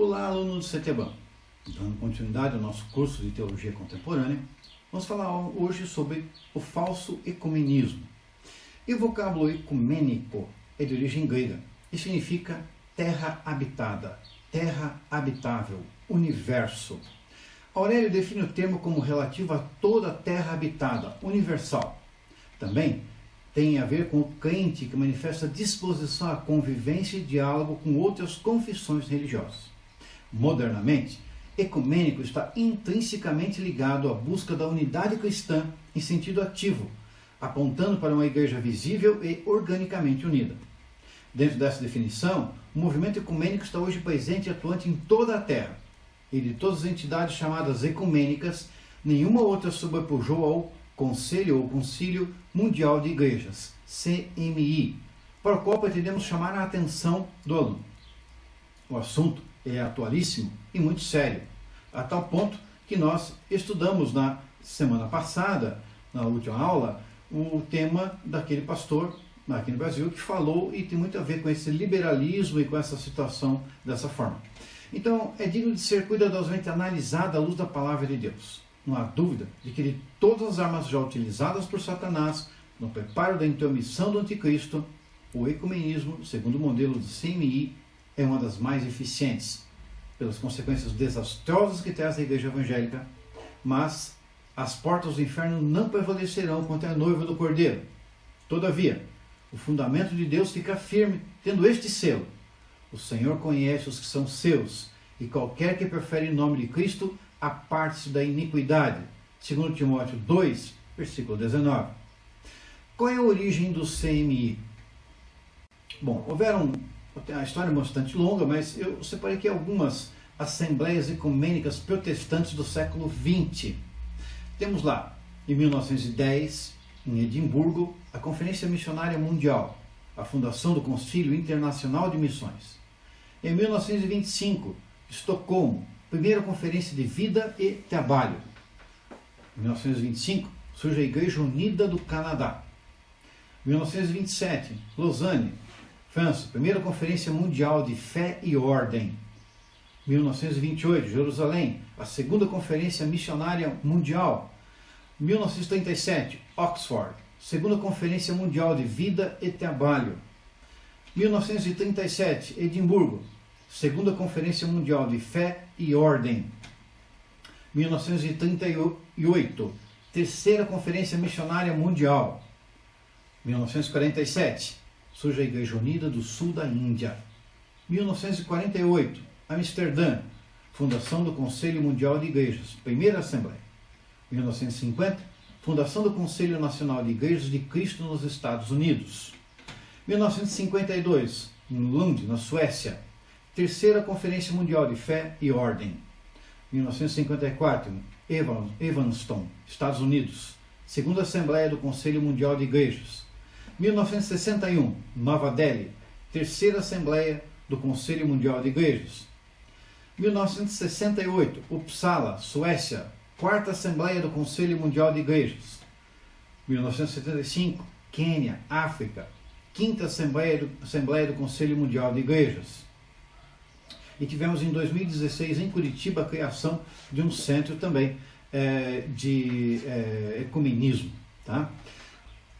Olá, aluno do CETEBAN. Dando continuidade ao nosso curso de Teologia Contemporânea, vamos falar hoje sobre o falso ecumenismo. E o vocábulo ecumênico é de origem grega e significa terra habitada, terra habitável, universo. Aurélio define o termo como relativo a toda a terra habitada, universal. Também tem a ver com o crente que manifesta disposição à convivência e diálogo com outras confissões religiosas. Modernamente, ecumênico está intrinsecamente ligado à busca da unidade cristã em sentido ativo, apontando para uma igreja visível e organicamente unida. Dentro dessa definição, o movimento ecumênico está hoje presente e atuante em toda a Terra. E de todas as entidades chamadas ecumênicas, nenhuma outra sobrepujou ao Conselho ou Concílio Mundial de Igrejas, CMI, para o qual pretendemos chamar a atenção do aluno. O assunto é atualíssimo e muito sério, a tal ponto que nós estudamos na semana passada, na última aula, o tema daquele pastor aqui no Brasil que falou e tem muito a ver com esse liberalismo e com essa situação dessa forma. Então, é digno de ser cuidadosamente analisado à luz da palavra de Deus. Não há dúvida de que de todas as armas já utilizadas por Satanás no preparo da intromissão do anticristo, o ecumenismo, segundo o modelo do CMI, é uma das mais eficientes, pelas consequências desastrosas que traz a igreja evangélica, mas as portas do inferno não prevalecerão contra a noiva do Cordeiro. Todavia, o fundamento de Deus fica firme, tendo este selo: o Senhor conhece os que são seus, e qualquer que prefere o nome de Cristo, aparte-se da iniquidade. 2 Timóteo 2, versículo 19. Qual é a origem do CMI? Bom, a história é bastante longa, mas eu separei aqui algumas assembleias ecumênicas protestantes do século XX. Temos lá, em 1910, em Edimburgo, a Conferência Missionária Mundial, a fundação do Concílio Internacional de Missões. Em 1925, Estocolmo, primeira Conferência de Vida e Trabalho. Em 1925, surge a Igreja Unida do Canadá. Em 1927, Lausanne, França, primeira Conferência Mundial de Fé e Ordem. 1928, Jerusalém, a segunda Conferência Missionária Mundial. 1937, Oxford, segunda Conferência Mundial de Vida e Trabalho. 1937, Edimburgo, segunda Conferência Mundial de Fé e Ordem. 1938, terceira Conferência Missionária Mundial. 1947, surge a Igreja Unida do Sul da Índia. 1948, Amsterdã, fundação do Conselho Mundial de Igrejas, primeira Assembleia. 1950, fundação do Conselho Nacional de Igrejas de Cristo nos Estados Unidos. 1952, em Lund, na Suécia, terceira Conferência Mundial de Fé e Ordem. 1954, Evanston, Estados Unidos, segunda Assembleia do Conselho Mundial de Igrejas. 1961, Nova Delhi, terceira Assembleia do Conselho Mundial de Igrejas. 1968, Uppsala, Suécia, quarta Assembleia do Conselho Mundial de Igrejas. 1975, Quênia, África, quinta Assembleia do Conselho Mundial de Igrejas. E tivemos em 2016, em Curitiba, a criação de um centro também de ecumenismo. Tá?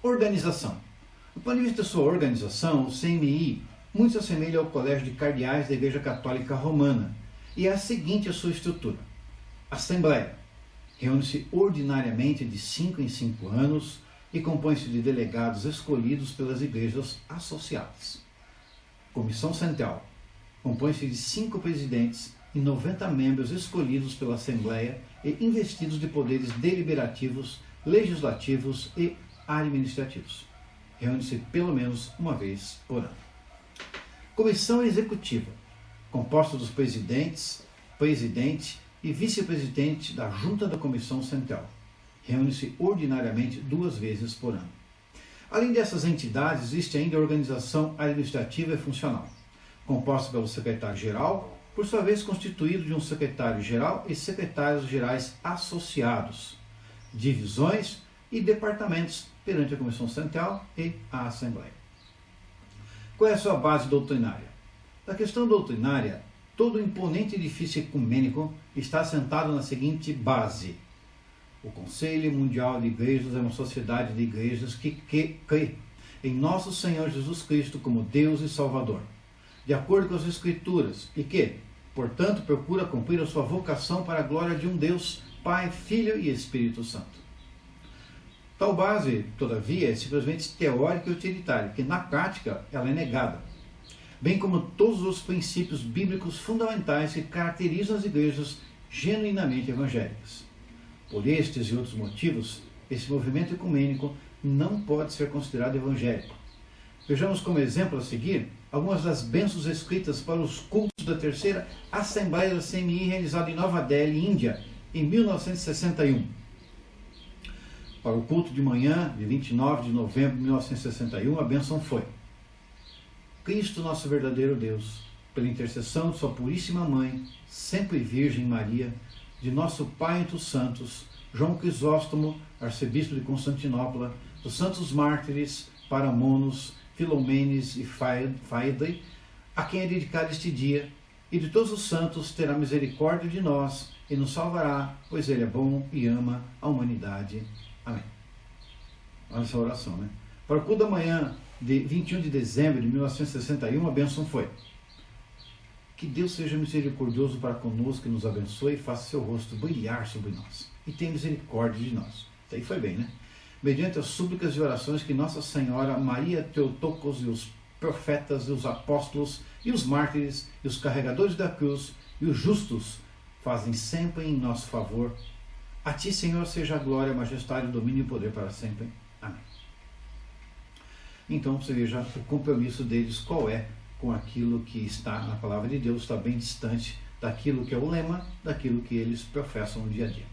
Organização. Do ponto de vista da sua organização, o CMI muito se assemelha ao Colégio de Cardeais da Igreja Católica Romana, e é a seguinte a sua estrutura. Assembleia. Reúne-se ordinariamente de 5 em 5 anos e compõe-se de delegados escolhidos pelas igrejas associadas. Comissão Central. Compõe-se de 5 presidentes e 90 membros escolhidos pela Assembleia e investidos de poderes deliberativos, legislativos e administrativos. Reúne-se pelo menos uma vez por ano. Comissão Executiva, composta dos presidente e vice-presidente da Junta da Comissão Central. Reúne-se ordinariamente 2 vezes por ano. Além dessas entidades, existe ainda a organização administrativa e funcional, composta pelo secretário-geral, por sua vez constituído de um secretário-geral e secretários-gerais associados, divisões e departamentos perante a Comissão Central e a Assembleia. Qual é a sua base doutrinária? Na questão doutrinária, todo o imponente edifício ecumênico está assentado na seguinte base: o Conselho Mundial de Igrejas é uma sociedade de igrejas que crê em nosso Senhor Jesus Cristo como Deus e Salvador, de acordo com as Escrituras, e que, portanto, procura cumprir a sua vocação para a glória de um Deus, Pai, Filho e Espírito Santo. Tal base, todavia, é simplesmente teórica e utilitária, que na prática ela é negada, bem como todos os princípios bíblicos fundamentais que caracterizam as igrejas genuinamente evangélicas. Por estes e outros motivos, esse movimento ecumênico não pode ser considerado evangélico. Vejamos como exemplo a seguir algumas das bênçãos escritas para os cultos da terceira Assembleia da CMI realizada em Nova Delhi, Índia, em 1961. Para o culto de manhã, de 29 de novembro de 1961, a bênção foi: Cristo, nosso verdadeiro Deus, pela intercessão de sua puríssima mãe, sempre Virgem Maria, de nosso Pai entre os santos, João Crisóstomo, arcebispo de Constantinopla, dos santos mártires, Paramonos, Filomenes e Faidai, a quem é dedicado este dia, e de todos os santos terá misericórdia de nós e nos salvará, pois Ele é bom e ama a humanidade. Amém. Olha essa oração, né? Para o culto da manhã de 21 de dezembro de 1961, a bênção foi: que Deus seja misericordioso para conosco e nos abençoe e faça seu rosto brilhar sobre nós, e tenha misericórdia de nós. Isso aí foi bem, né? Mediante as súplicas e orações que Nossa Senhora, Maria Theotokos e os profetas e os apóstolos e os mártires e os carregadores da cruz e os justos fazem sempre em nosso favor. A Ti, Senhor, seja a glória, a majestade, o domínio e o poder para sempre. Amém. Então você veja o compromisso deles, qual é com aquilo que está na palavra de Deus, está bem distante daquilo que é o lema, daquilo que eles professam no dia a dia.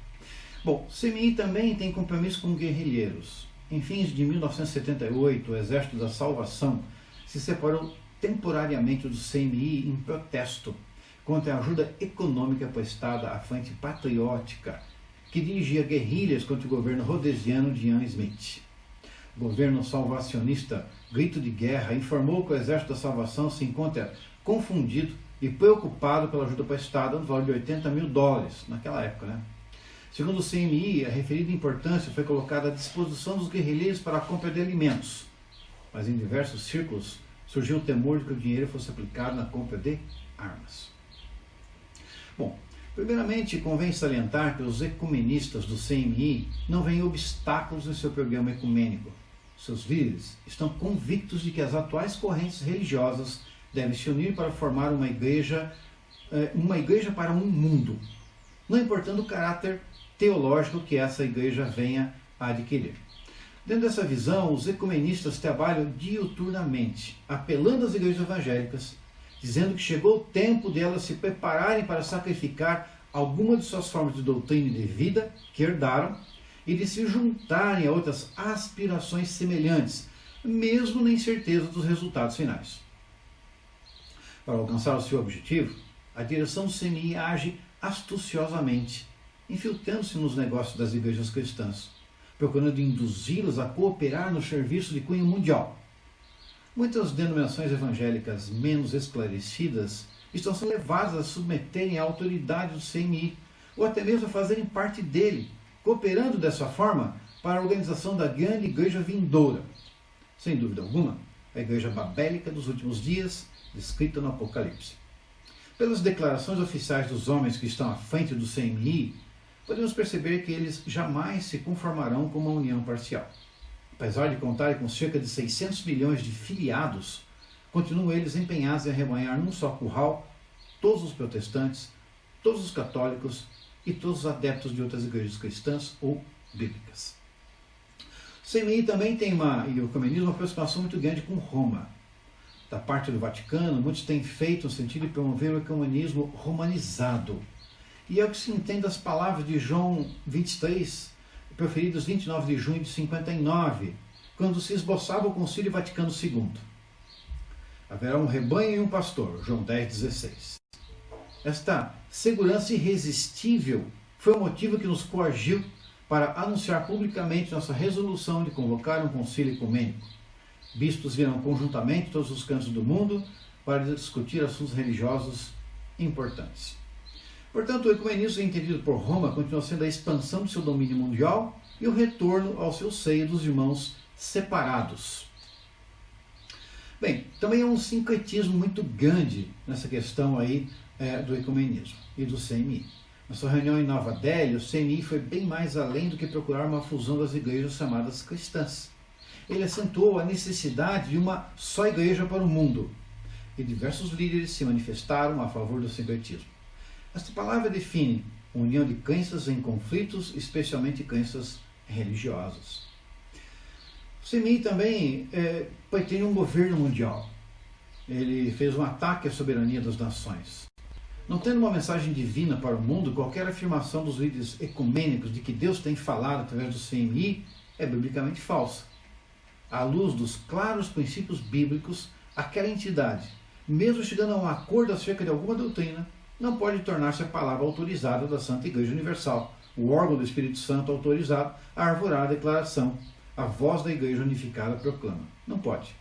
Bom, CMI também tem compromisso com guerrilheiros. Em fins de 1978, o Exército da Salvação se separou temporariamente do CMI em protesto contra a ajuda econômica prestada à Frente Patriótica, que dirigia guerrilhas contra o governo rhodesiano de Ian Smith. O governo salvacionista Grito de Guerra informou que o Exército da Salvação se encontra confundido e preocupado pela ajuda prestada no valor de $80 mil naquela época, né? Segundo o CMI, a referida importância foi colocada à disposição dos guerrilheiros para a compra de alimentos, mas em diversos círculos surgiu o temor de que o dinheiro fosse aplicado na compra de armas. Bom, primeiramente convém salientar que os ecumenistas do CMI não veem obstáculos em seu programa ecumênico. Seus líderes estão convictos de que as atuais correntes religiosas devem se unir para formar uma igreja para um mundo, não importando o caráter teológico que essa igreja venha a adquirir. Dentro dessa visão, os ecumenistas trabalham diuturnamente, apelando às igrejas evangélicas, dizendo que chegou o tempo de elas se prepararem para sacrificar alguma de suas formas de doutrina e de vida que herdaram e de se juntarem a outras aspirações semelhantes, mesmo na incerteza dos resultados finais. Para alcançar o seu objetivo, a direção do CMI age astuciosamente, infiltrando-se nos negócios das igrejas cristãs, procurando induzi-las a cooperar no serviço de cunho mundial. Muitas denominações evangélicas menos esclarecidas estão sendo levadas a submeterem à autoridade do CMI, ou até mesmo a fazerem parte dele, cooperando dessa forma para a organização da grande igreja vindoura. Sem dúvida alguma, a igreja babélica dos últimos dias, descrita no Apocalipse. Pelas declarações oficiais dos homens que estão à frente do CMI, podemos perceber que eles jamais se conformarão com uma união parcial. Apesar de contarem com cerca de 600 milhões de filiados, continuam eles empenhados em arrebanhar num só curral todos os protestantes, todos os católicos e todos os adeptos de outras igrejas cristãs ou bíblicas. O CMI também tem e o ecumenismo, uma aproximação muito grande com Roma. Da parte do Vaticano, muitos têm feito no sentido de promover o ecumenismo romanizado. E é o que se entende das palavras de João 23, proferidas 29 de junho de 59, quando se esboçava o Concílio Vaticano II. Haverá um rebanho e um pastor, João 10,16. Esta segurança irresistível foi o motivo que nos coagiu para anunciar publicamente nossa resolução de convocar um concílio ecumênico. Bispos virão conjuntamente todos os cantos do mundo para discutir assuntos religiosos importantes. Portanto, o ecumenismo entendido por Roma continua sendo a expansão do seu domínio mundial e o retorno ao seu seio dos irmãos separados. Bem, também há um sincretismo muito grande nessa questão aí do ecumenismo e do CMI. Na sua reunião em Nova Delhi, o CMI foi bem mais além do que procurar uma fusão das igrejas chamadas cristãs. Ele acentuou a necessidade de uma só igreja para o mundo, e diversos líderes se manifestaram a favor do sincretismo. Esta palavra define união de crenças em conflitos, especialmente crenças religiosas. O CMI também pretende um governo mundial. Ele fez um ataque à soberania das nações. Não tendo uma mensagem divina para o mundo, qualquer afirmação dos líderes ecumênicos de que Deus tem falado através do CMI é biblicamente falsa. À luz dos claros princípios bíblicos, aquela entidade, mesmo chegando a um acordo acerca de alguma doutrina, não pode tornar-se a palavra autorizada da Santa Igreja Universal, o órgão do Espírito Santo autorizado a arvorar a declaração. A voz da Igreja Unificada proclama. Não pode.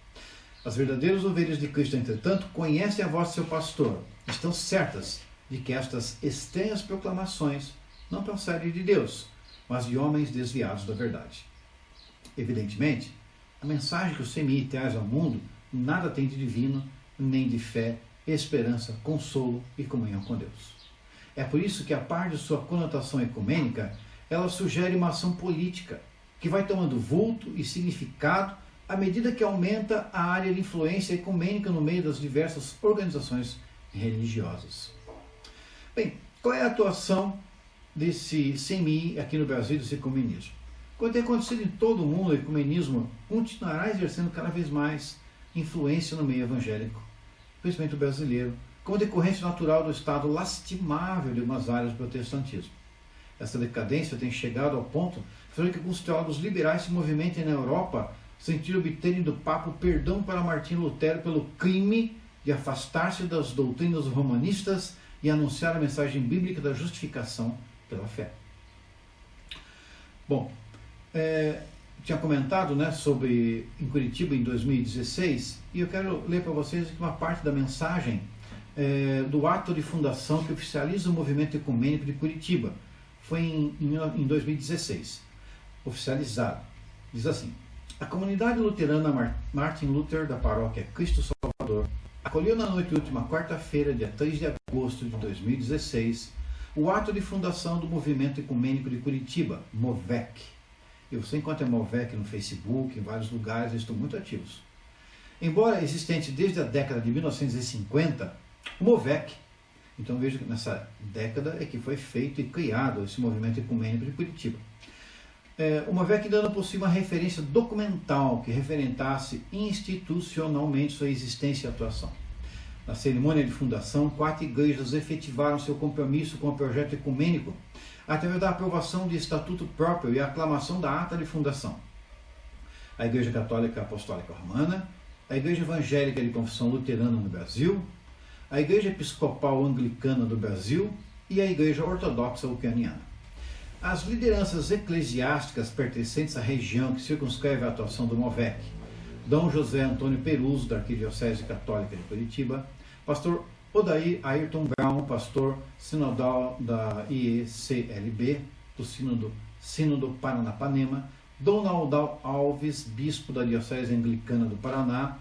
As verdadeiras ovelhas de Cristo, entretanto, conhecem a voz de seu pastor. Estão certas de que estas estranhas proclamações não procedem de Deus, mas de homens desviados da verdade. Evidentemente, a mensagem que o CMI traz ao mundo nada tem de divino, nem de fé, esperança, consolo e comunhão com Deus. É por isso que, a par de sua conotação ecumênica, ela sugere uma ação política, que vai tomando vulto e significado à medida que aumenta a área de influência ecumênica no meio das diversas organizações religiosas. Bem, qual é a atuação desse CMI aqui no Brasil, desse ecumenismo? Quando tem acontecido em todo o mundo, o ecumenismo continuará exercendo cada vez mais influência no meio evangélico, principalmente o brasileiro, como decorrência natural do estado lastimável de algumas áreas do protestantismo. Essa decadência tem chegado ao ponto de que alguns teólogos liberais se movimentem na Europa sentiram obterem do Papa o perdão para Martinho Lutero pelo crime de afastar-se das doutrinas romanistas e anunciar a mensagem bíblica da justificação pela fé. Bom, tinha comentado sobre em Curitiba em 2016 e eu quero ler para vocês aqui uma parte da mensagem do ato de fundação que oficializa o movimento ecumênico de Curitiba. Foi em 2016, oficializado. Diz assim: a comunidade luterana Martin Luther da paróquia Cristo Salvador acolheu na noite de última quarta-feira, dia 3 de agosto de 2016, o ato de fundação do movimento ecumênico de Curitiba, MOVEC. E você encontra MOVEC no Facebook, em vários lugares, eles estão muito ativos. Embora existente desde a década de 1950, o MOVEC, então veja que nessa década é que foi feito e criado esse movimento ecumênico de Curitiba. O MOVEC ainda não possui uma referência documental que referentasse institucionalmente sua existência e atuação. Na cerimônia de fundação, 4 igrejas efetivaram seu compromisso com o projeto ecumênico através da aprovação de estatuto próprio e a aclamação da ata de fundação. A Igreja Católica Apostólica Romana, a Igreja Evangélica de Confissão Luterana no Brasil, a Igreja Episcopal Anglicana do Brasil e a Igreja Ortodoxa Ucraniana. As lideranças eclesiásticas pertencentes à região que circunscreve a atuação do MOVEC, Dom José Antônio Peruso, da Arquidiocese Católica de Curitiba, Pastor Odair Ayrton Brown, pastor sinodal da IECLB, do Sínodo Paranapanema, Dom Naldal Alves, bispo da Diocese Anglicana do Paraná,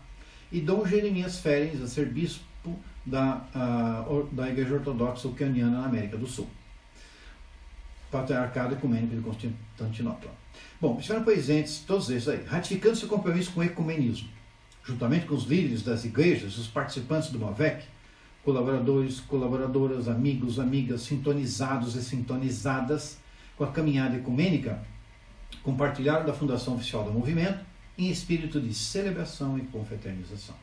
e Dom Jeremias Ferens, a ser bispo da Igreja Ortodoxa Ucraniana na América do Sul. Patriarcado Ecumênico de Constantinopla. Bom, estiveram presentes todos esses aí, ratificando seu compromisso com o ecumenismo, juntamente com os líderes das igrejas, os participantes do MOVEC, colaboradores, colaboradoras, amigos, amigas, sintonizados e sintonizadas com a caminhada ecumênica, compartilharam da fundação oficial do movimento em espírito de celebração e confraternização.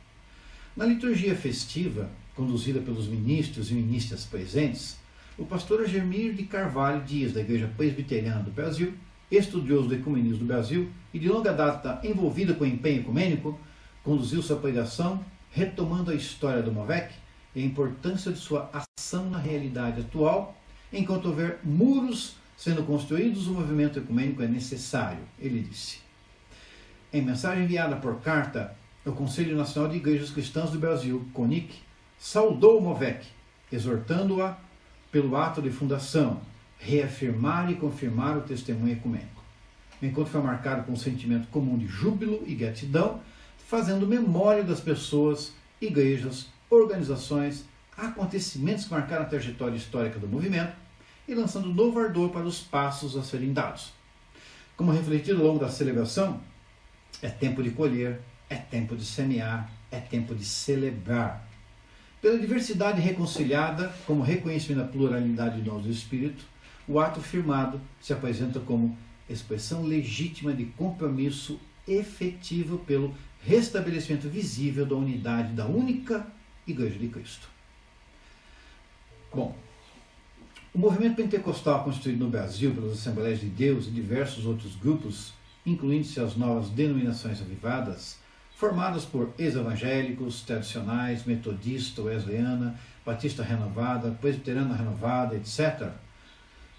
Na liturgia festiva, conduzida pelos ministros e ministras presentes, o pastor Agemir de Carvalho Dias, da Igreja Presbiteriana do Brasil, estudioso do ecumenismo do Brasil e de longa data envolvido com o empenho ecumênico, conduziu sua pregação retomando a história do MOVEC e a importância de sua ação na realidade atual. Enquanto houver muros sendo construídos, o movimento ecumênico é necessário, ele disse. Em mensagem enviada por carta, o Conselho Nacional de Igrejas Cristãs do Brasil, CONIC, saudou o MOVEC exortando-a pelo ato de fundação, reafirmar e confirmar o testemunho ecumênico. O encontro foi marcado por um sentimento comum de júbilo e gratidão, fazendo memória das pessoas, igrejas, organizações, acontecimentos que marcaram a trajetória histórica do movimento e lançando novo ardor para os passos a serem dados. Como refletido ao longo da celebração, é tempo de colher, é tempo de semear, é tempo de celebrar. Pela diversidade reconciliada, como reconhecimento da pluralidade de dons do Espírito, o ato firmado se apresenta como expressão legítima de compromisso efetivo pelo restabelecimento visível da unidade da única Igreja de Cristo. Bom, o movimento pentecostal constituído no Brasil pelas Assembleias de Deus e diversos outros grupos, incluindo-se as novas denominações avivadas, formadas por ex-evangélicos, tradicionais, metodista, wesleyana, batista renovada, presbiteriana renovada, etc.,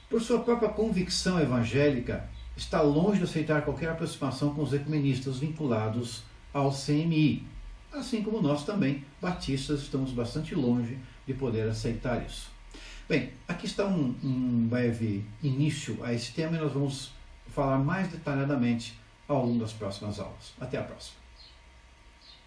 por sua própria convicção evangélica, está longe de aceitar qualquer aproximação com os ecumenistas vinculados ao CMI, assim como nós também, batistas, estamos bastante longe de poder aceitar isso. Bem, aqui está um breve início a esse tema e nós vamos falar mais detalhadamente ao longo das próximas aulas. Até a próxima.